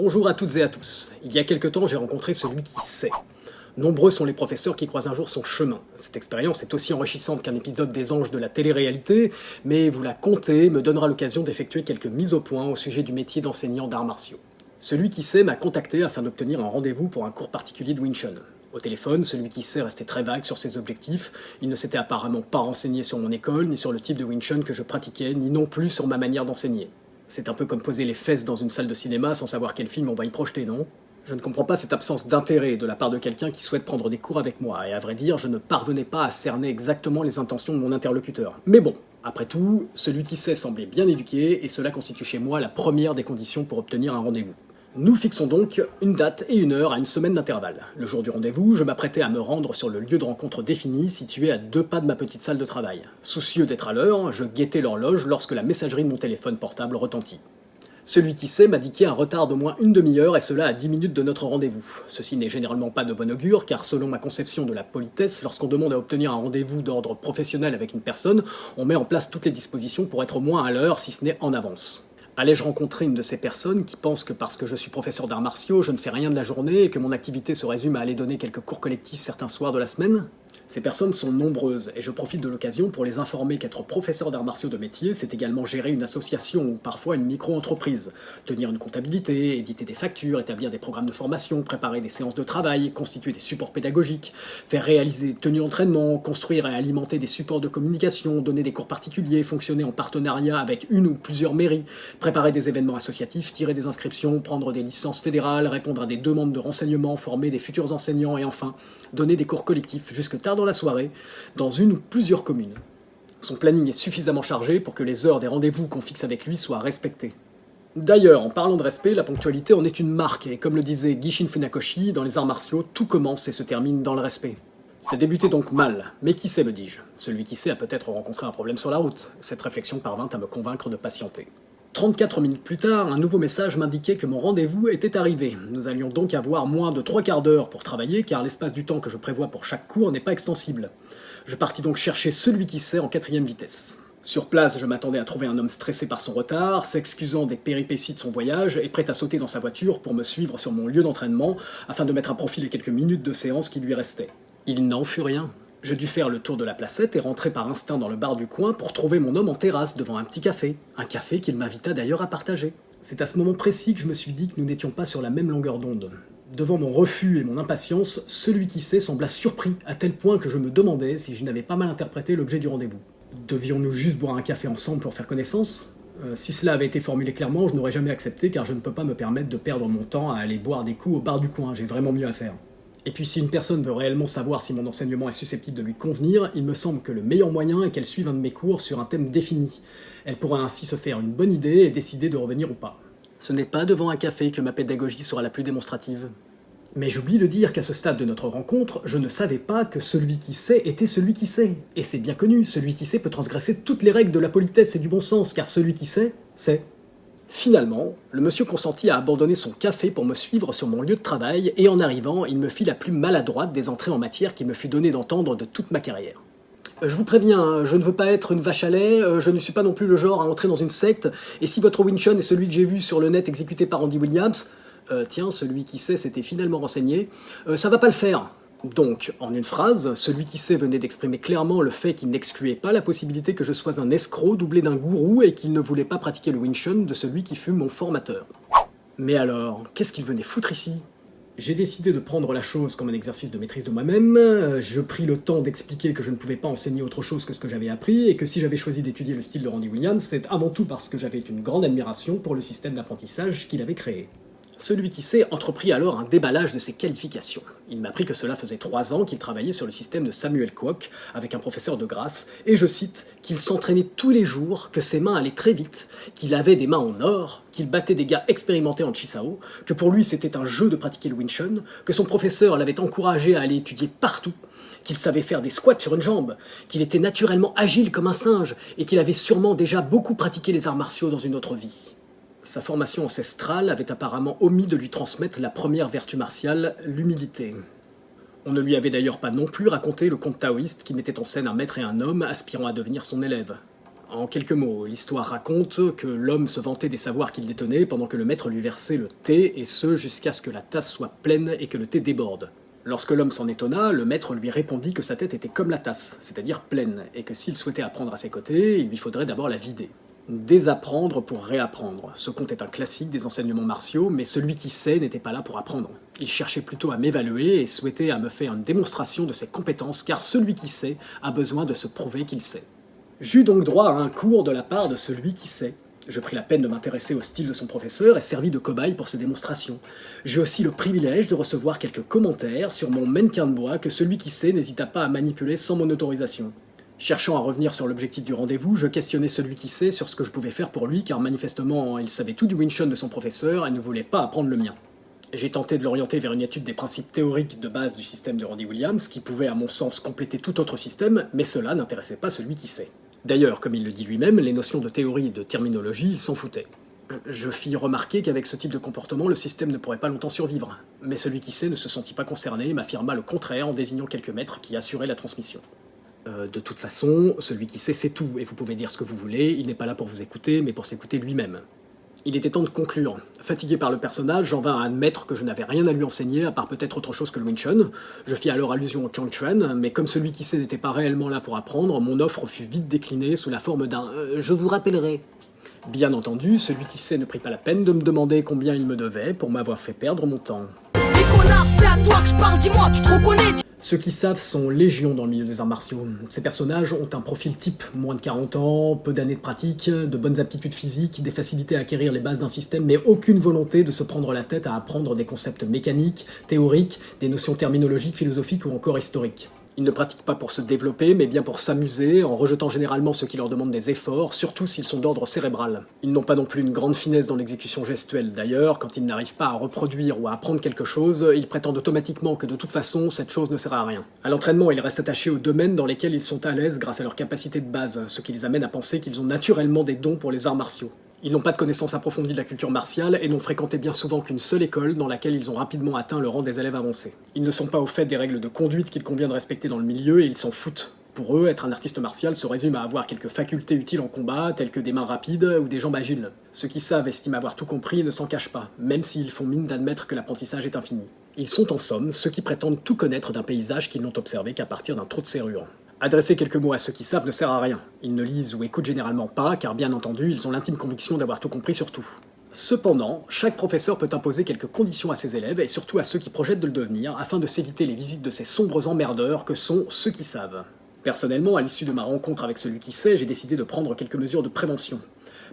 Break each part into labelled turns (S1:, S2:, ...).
S1: Bonjour à toutes et à tous. Il y a quelque temps, j'ai rencontré celui qui sait. Nombreux sont les professeurs qui croisent un jour son chemin. Cette expérience est aussi enrichissante qu'un épisode des Anges de la télé-réalité, mais vous la comptez me donnera l'occasion d'effectuer quelques mises au point au sujet du métier d'enseignant d'arts martiaux. Celui qui sait m'a contacté afin d'obtenir un rendez-vous pour un cours particulier de Wing Chun. Au téléphone, celui qui sait restait très vague sur ses objectifs. Il ne s'était apparemment pas renseigné sur mon école, ni sur le type de Wing Chun que je pratiquais, ni non plus sur ma manière d'enseigner. C'est un peu comme poser les fesses dans une salle de cinéma sans savoir quel film on va y projeter, non ? Je ne comprends pas cette absence d'intérêt de la part de quelqu'un qui souhaite prendre des cours avec moi, et à vrai dire, je ne parvenais pas à cerner exactement les intentions de mon interlocuteur. Mais bon, après tout, celui qui sait semblait bien éduqué, et cela constitue chez moi la première des conditions pour obtenir un rendez-vous. Nous fixons donc une date et une heure à une semaine d'intervalle. Le jour du rendez-vous, je m'apprêtais à me rendre sur le lieu de rencontre défini, situé à 2 pas de ma petite salle de travail. Soucieux d'être à l'heure, je guettais l'horloge lorsque la messagerie de mon téléphone portable retentit. Celui qui sait m'indiquait un retard d'au moins une demi-heure, et cela à 10 minutes de notre rendez-vous. Ceci n'est généralement pas de bon augure, car selon ma conception de la politesse, lorsqu'on demande à obtenir un rendez-vous d'ordre professionnel avec une personne, on met en place toutes les dispositions pour être au moins à l'heure, si ce n'est en avance. Allais-je rencontrer une de ces personnes qui pensent que parce que je suis professeur d'arts martiaux, je ne fais rien de la journée et que mon activité se résume à aller donner quelques cours collectifs certains soirs de la semaine ? Ces personnes sont nombreuses, et je profite de l'occasion pour les informer qu'être professeur d'arts martiaux de métier, c'est également gérer une association ou parfois une micro-entreprise, tenir une comptabilité, éditer des factures, établir des programmes de formation, préparer des séances de travail, constituer des supports pédagogiques, faire réaliser des tenues d'entraînement, construire et alimenter des supports de communication, donner des cours particuliers, fonctionner en partenariat avec une ou plusieurs mairies, préparer des événements associatifs, tirer des inscriptions, prendre des licences fédérales, répondre à des demandes de renseignements, former des futurs enseignants et enfin, donner des cours collectifs jusque tard dans la soirée, dans une ou plusieurs communes. Son planning est suffisamment chargé pour que les heures des rendez-vous qu'on fixe avec lui soient respectées. D'ailleurs, en parlant de respect, la ponctualité en est une marque, et comme le disait Gishin Funakoshi, dans les arts martiaux, tout commence et se termine dans le respect. C'est débuté donc mal, mais qui sait, me dis-je. Celui qui sait a peut-être rencontré un problème sur la route. Cette réflexion parvint à me convaincre de patienter. 34 minutes plus tard, un nouveau message m'indiquait que mon rendez-vous était arrivé. Nous allions donc avoir moins de 3/4 d'heure pour travailler, car l'espace du temps que je prévois pour chaque cours n'est pas extensible. Je partis donc chercher celui qui sait en 4e vitesse. Sur place, je m'attendais à trouver un homme stressé par son retard, s'excusant des péripéties de son voyage et prêt à sauter dans sa voiture pour me suivre sur mon lieu d'entraînement, afin de mettre à profit les quelques minutes de séance qui lui restaient. Il n'en fut rien. Je dus faire le tour de la placette et rentrer par instinct dans le bar du coin pour trouver mon homme en terrasse devant un petit café. Un café qu'il m'invita d'ailleurs à partager. C'est à ce moment précis que je me suis dit que nous n'étions pas sur la même longueur d'onde. Devant mon refus et mon impatience, celui qui sait sembla surpris à tel point que je me demandais si je n'avais pas mal interprété l'objet du rendez-vous. Devions-nous juste boire un café ensemble pour faire connaissance ? Si cela avait été formulé clairement, je n'aurais jamais accepté car je ne peux pas me permettre de perdre mon temps à aller boire des coups au bar du coin, j'ai vraiment mieux à faire. Et puis si une personne veut réellement savoir si mon enseignement est susceptible de lui convenir, il me semble que le meilleur moyen est qu'elle suive un de mes cours sur un thème défini. Elle pourra ainsi se faire une bonne idée et décider de revenir ou pas. Ce n'est pas devant un café que ma pédagogie sera la plus démonstrative. Mais j'oublie de dire qu'à ce stade de notre rencontre, je ne savais pas que celui qui sait était celui qui sait. Et c'est bien connu, celui qui sait peut transgresser toutes les règles de la politesse et du bon sens, car celui qui sait, sait. Finalement, le monsieur consentit à abandonner son café pour me suivre sur mon lieu de travail, et en arrivant, il me fit la plus maladroite des entrées en matière qu'il me fut donné d'entendre de toute ma carrière. Je vous préviens, je ne veux pas être une vache à lait, je ne suis pas non plus le genre à entrer dans une secte, et si votre Wing Chun est celui que j'ai vu sur le net exécuté par Andy Williams, tiens, celui qui sait s'était finalement renseigné, ça va pas le faire. Donc, en une phrase, celui qui sait venait d'exprimer clairement le fait qu'il n'excluait pas la possibilité que je sois un escroc doublé d'un gourou et qu'il ne voulait pas pratiquer le Wing Chun de celui qui fut mon formateur. Mais alors, qu'est-ce qu'il venait foutre ici ? J'ai décidé de prendre la chose comme un exercice de maîtrise de moi-même, je pris le temps d'expliquer que je ne pouvais pas enseigner autre chose que ce que j'avais appris, et que si j'avais choisi d'étudier le style de Randy Williams, c'est avant tout parce que j'avais une grande admiration pour le système d'apprentissage qu'il avait créé. Celui qui sait entreprit alors un déballage de ses qualifications. Il m'apprit que cela faisait 3 ans qu'il travaillait sur le système de Samuel Kwok, avec un professeur de grâce, et je cite, qu'il s'entraînait tous les jours, que ses mains allaient très vite, qu'il avait des mains en or, qu'il battait des gars expérimentés en Chisao, que pour lui c'était un jeu de pratiquer le Wing Chun, que son professeur l'avait encouragé à aller étudier partout, qu'il savait faire des squats sur une jambe, qu'il était naturellement agile comme un singe, et qu'il avait sûrement déjà beaucoup pratiqué les arts martiaux dans une autre vie. Sa formation ancestrale avait apparemment omis de lui transmettre la première vertu martiale, l'humilité. On ne lui avait d'ailleurs pas non plus raconté le conte taoïste qui mettait en scène un maître et un homme aspirant à devenir son élève. En quelques mots, l'histoire raconte que l'homme se vantait des savoirs qu'il détenait pendant que le maître lui versait le thé, et ce jusqu'à ce que la tasse soit pleine et que le thé déborde. Lorsque l'homme s'en étonna, le maître lui répondit que sa tête était comme la tasse, c'est-à-dire pleine, et que s'il souhaitait apprendre à ses côtés, il lui faudrait d'abord la vider. Désapprendre pour réapprendre. Ce conte est un classique des enseignements martiaux, mais celui qui sait n'était pas là pour apprendre. Il cherchait plutôt à m'évaluer et souhaitait à me faire une démonstration de ses compétences, car celui qui sait a besoin de se prouver qu'il sait. J'eus donc droit à un cours de la part de celui qui sait. Je pris la peine de m'intéresser au style de son professeur et servis de cobaye pour ses démonstrations. J'eus aussi le privilège de recevoir quelques commentaires sur mon mannequin de bois que celui qui sait n'hésita pas à manipuler sans mon autorisation. Cherchant à revenir sur l'objectif du rendez-vous, je questionnais celui qui sait sur ce que je pouvais faire pour lui, car manifestement il savait tout du Wing Chun de son professeur et ne voulait pas apprendre le mien. J'ai tenté de l'orienter vers une étude des principes théoriques de base du système de Randy Williams, qui pouvait à mon sens compléter tout autre système, mais cela n'intéressait pas celui qui sait. D'ailleurs, comme il le dit lui-même, les notions de théorie et de terminologie, il s'en foutait. Je fis remarquer qu'avec ce type de comportement, le système ne pourrait pas longtemps survivre. Mais celui qui sait ne se sentit pas concerné et m'affirma le contraire en désignant quelques maîtres qui assuraient la transmission. De toute façon, celui qui sait tout, et vous pouvez dire ce que vous voulez, il n'est pas là pour vous écouter, mais pour s'écouter lui-même. Il était temps de conclure. Fatigué par le personnage, j'en vins à admettre que je n'avais rien à lui enseigner, à part peut-être autre chose que le Wing Chun. Je fis alors allusion au Chang Chuan, mais comme celui qui sait n'était pas réellement là pour apprendre, mon offre fut vite déclinée sous la forme d'un « je vous rappellerai ». Bien entendu, celui qui sait ne prit pas la peine de me demander combien il me devait pour m'avoir fait perdre mon temps.
S2: C'est à toi que je parle, dis-moi, tu te reconnais?
S1: Ceux qui savent sont légion dans le milieu des arts martiaux. Ces personnages ont un profil type, moins de 40 ans, peu d'années de pratique, de bonnes aptitudes physiques, des facilités à acquérir les bases d'un système, mais aucune volonté de se prendre la tête à apprendre des concepts mécaniques, théoriques, des notions terminologiques, philosophiques ou encore historiques. Ils ne pratiquent pas pour se développer, mais bien pour s'amuser, en rejetant généralement ceux qui leur demandent des efforts, surtout s'ils sont d'ordre cérébral. Ils n'ont pas non plus une grande finesse dans l'exécution gestuelle. D'ailleurs, quand ils n'arrivent pas à reproduire ou à apprendre quelque chose, ils prétendent automatiquement que de toute façon, cette chose ne sert à rien. À l'entraînement, ils restent attachés aux domaines dans lesquels ils sont à l'aise grâce à leur capacité de base, ce qui les amène à penser qu'ils ont naturellement des dons pour les arts martiaux. Ils n'ont pas de connaissance approfondie de la culture martiale et n'ont fréquenté bien souvent qu'une seule école dans laquelle ils ont rapidement atteint le rang des élèves avancés. Ils ne sont pas au fait des règles de conduite qu'il convient de respecter dans le milieu et ils s'en foutent. Pour eux, être un artiste martial se résume à avoir quelques facultés utiles en combat, telles que des mains rapides ou des jambes agiles. Ceux qui savent estiment avoir tout compris et ne s'en cachent pas, même s'ils font mine d'admettre que l'apprentissage est infini. Ils sont en somme ceux qui prétendent tout connaître d'un paysage qu'ils n'ont observé qu'à partir d'un trou de serrure. Adresser quelques mots à ceux qui savent ne sert à rien. Ils ne lisent ou écoutent généralement pas, car bien entendu, ils ont l'intime conviction d'avoir tout compris sur tout. Cependant, chaque professeur peut imposer quelques conditions à ses élèves, et surtout à ceux qui projettent de le devenir, afin de s'éviter les visites de ces sombres emmerdeurs que sont ceux qui savent. Personnellement, à l'issue de ma rencontre avec celui qui sait, j'ai décidé de prendre quelques mesures de prévention.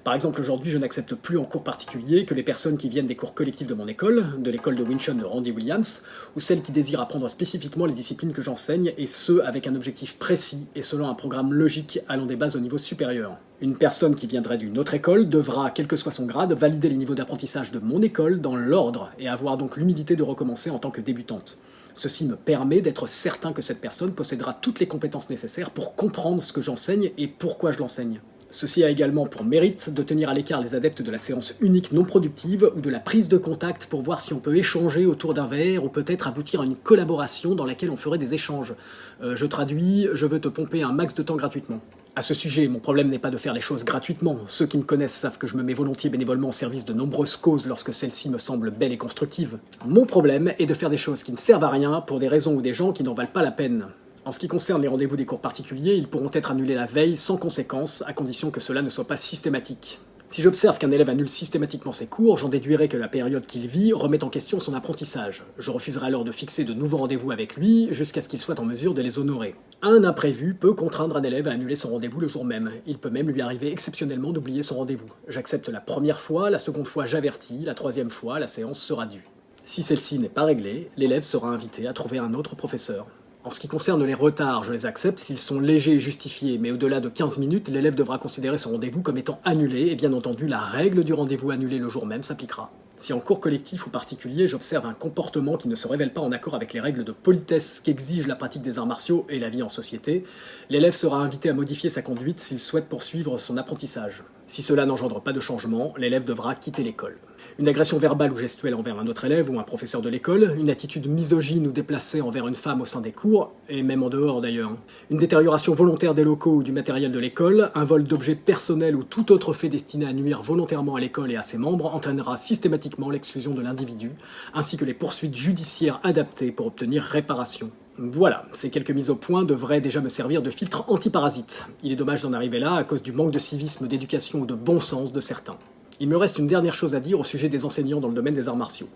S1: Par exemple, aujourd'hui, je n'accepte plus en cours particulier que les personnes qui viennent des cours collectifs de mon école, de l'école de Wing Chun de Randy Williams, ou celles qui désirent apprendre spécifiquement les disciplines que j'enseigne, et ce, avec un objectif précis et selon un programme logique allant des bases au niveau supérieur. Une personne qui viendrait d'une autre école devra, quel que soit son grade, valider les niveaux d'apprentissage de mon école dans l'ordre, et avoir donc l'humilité de recommencer en tant que débutante. Ceci me permet d'être certain que cette personne possédera toutes les compétences nécessaires pour comprendre ce que j'enseigne et pourquoi je l'enseigne. Ceci a également pour mérite de tenir à l'écart les adeptes de la séance unique non productive ou de la prise de contact pour voir si on peut échanger autour d'un verre ou peut-être aboutir à une collaboration dans laquelle on ferait des échanges. Je traduis, je veux te pomper un max de temps gratuitement. À ce sujet, mon problème n'est pas de faire les choses gratuitement. Ceux qui me connaissent savent que je me mets volontiers bénévolement au service de nombreuses causes lorsque celles-ci me semblent belles et constructives. Mon problème est de faire des choses qui ne servent à rien pour des raisons ou des gens qui n'en valent pas la peine. En ce qui concerne les rendez-vous des cours particuliers, ils pourront être annulés la veille sans conséquence, à condition que cela ne soit pas systématique. Si j'observe qu'un élève annule systématiquement ses cours, j'en déduirai que la période qu'il vit remet en question son apprentissage. Je refuserai alors de fixer de nouveaux rendez-vous avec lui, jusqu'à ce qu'il soit en mesure de les honorer. Un imprévu peut contraindre un élève à annuler son rendez-vous le jour même. Il peut même lui arriver exceptionnellement d'oublier son rendez-vous. J'accepte la première fois, la seconde fois j'avertis, la troisième fois la séance sera due. Si celle-ci n'est pas réglée, l'élève sera invité à trouver un autre professeur. En ce qui concerne les retards, je les accepte s'ils sont légers et justifiés, mais au-delà de 15 minutes, l'élève devra considérer son rendez-vous comme étant annulé, et bien entendu, la règle du rendez-vous annulé le jour même s'appliquera. Si en cours collectif ou particulier, j'observe un comportement qui ne se révèle pas en accord avec les règles de politesse qu'exige la pratique des arts martiaux et la vie en société, l'élève sera invité à modifier sa conduite s'il souhaite poursuivre son apprentissage. Si cela n'engendre pas de changement, l'élève devra quitter l'école. Une agression verbale ou gestuelle envers un autre élève ou un professeur de l'école, une attitude misogyne ou déplacée envers une femme au sein des cours, et même en dehors d'ailleurs. Une détérioration volontaire des locaux ou du matériel de l'école, un vol d'objets personnels ou tout autre fait destiné à nuire volontairement à l'école et à ses membres entraînera systématiquement l'exclusion de l'individu, ainsi que les poursuites judiciaires adaptées pour obtenir réparation. Voilà, ces quelques mises au point devraient déjà me servir de filtre antiparasite. Il est dommage d'en arriver là à cause du manque de civisme, d'éducation ou de bon sens de certains. Il me reste une dernière chose à dire au sujet des enseignants dans le domaine des arts martiaux.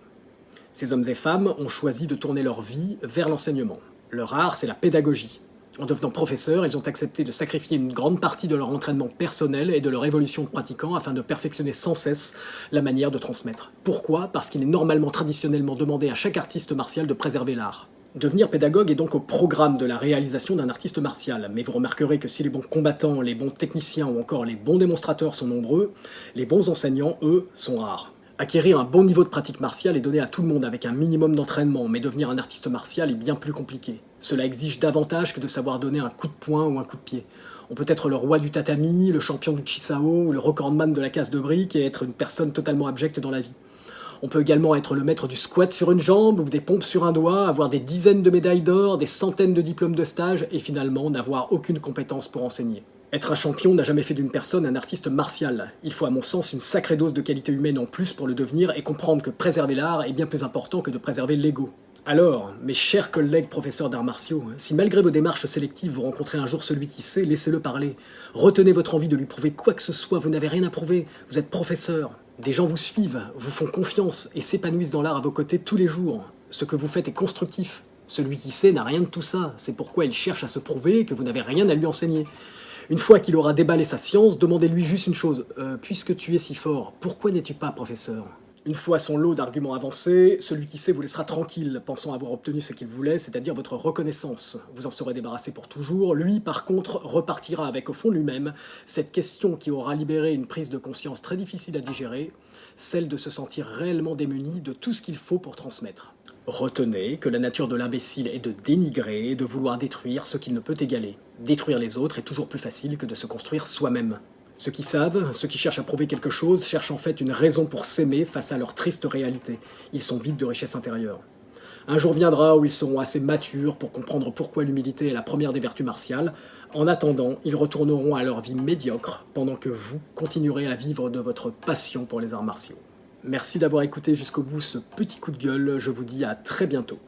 S1: Ces hommes et femmes ont choisi de tourner leur vie vers l'enseignement. Leur art, c'est la pédagogie. En devenant professeurs, ils ont accepté de sacrifier une grande partie de leur entraînement personnel et de leur évolution de pratiquant afin de perfectionner sans cesse la manière de transmettre. Pourquoi ? Parce qu'il est normalement traditionnellement demandé à chaque artiste martial de préserver l'art. Devenir pédagogue est donc au programme de la réalisation d'un artiste martial, mais vous remarquerez que si les bons combattants, les bons techniciens ou encore les bons démonstrateurs sont nombreux, les bons enseignants, eux, sont rares. Acquérir un bon niveau de pratique martiale est donné à tout le monde avec un minimum d'entraînement, mais devenir un artiste martial est bien plus compliqué. Cela exige davantage que de savoir donner un coup de poing ou un coup de pied. On peut être le roi du tatami, le champion du chisao ou le recordman de la case de briques et être une personne totalement abjecte dans la vie. On peut également être le maître du squat sur une jambe ou des pompes sur un doigt, avoir des dizaines de médailles d'or, des centaines de diplômes de stage et finalement n'avoir aucune compétence pour enseigner. Être un champion n'a jamais fait d'une personne un artiste martial. Il faut à mon sens une sacrée dose de qualité humaine en plus pour le devenir et comprendre que préserver l'art est bien plus important que de préserver l'ego. Alors, mes chers collègues professeurs d'arts martiaux, si malgré vos démarches sélectives vous rencontrez un jour celui qui sait, laissez-le parler. Retenez votre envie de lui prouver quoi que ce soit, vous n'avez rien à prouver, vous êtes professeur. Des gens vous suivent, vous font confiance et s'épanouissent dans l'art à vos côtés tous les jours. Ce que vous faites est constructif. Celui qui sait n'a rien de tout ça, c'est pourquoi il cherche à se prouver que vous n'avez rien à lui enseigner. Une fois qu'il aura déballé sa science, demandez-lui juste une chose. Puisque tu es si fort, pourquoi n'es-tu pas professeur ? Une fois son lot d'arguments avancés, celui qui sait vous laissera tranquille, pensant avoir obtenu ce qu'il voulait, c'est-à-dire votre reconnaissance. Vous en serez débarrassé pour toujours. Lui, par contre, repartira avec au fond lui-même cette question qui aura libéré une prise de conscience très difficile à digérer, celle de se sentir réellement démuni de tout ce qu'il faut pour transmettre. Retenez que la nature de l'imbécile est de dénigrer et de vouloir détruire ce qu'il ne peut égaler. Détruire les autres est toujours plus facile que de se construire soi-même. Ceux qui savent, ceux qui cherchent à prouver quelque chose, cherchent en fait une raison pour s'aimer face à leur triste réalité. Ils sont vides de richesse intérieure. Un jour viendra où ils seront assez matures pour comprendre pourquoi l'humilité est la première des vertus martiales. En attendant, ils retourneront à leur vie médiocre, pendant que vous continuerez à vivre de votre passion pour les arts martiaux. Merci d'avoir écouté jusqu'au bout ce petit coup de gueule, je vous dis à très bientôt.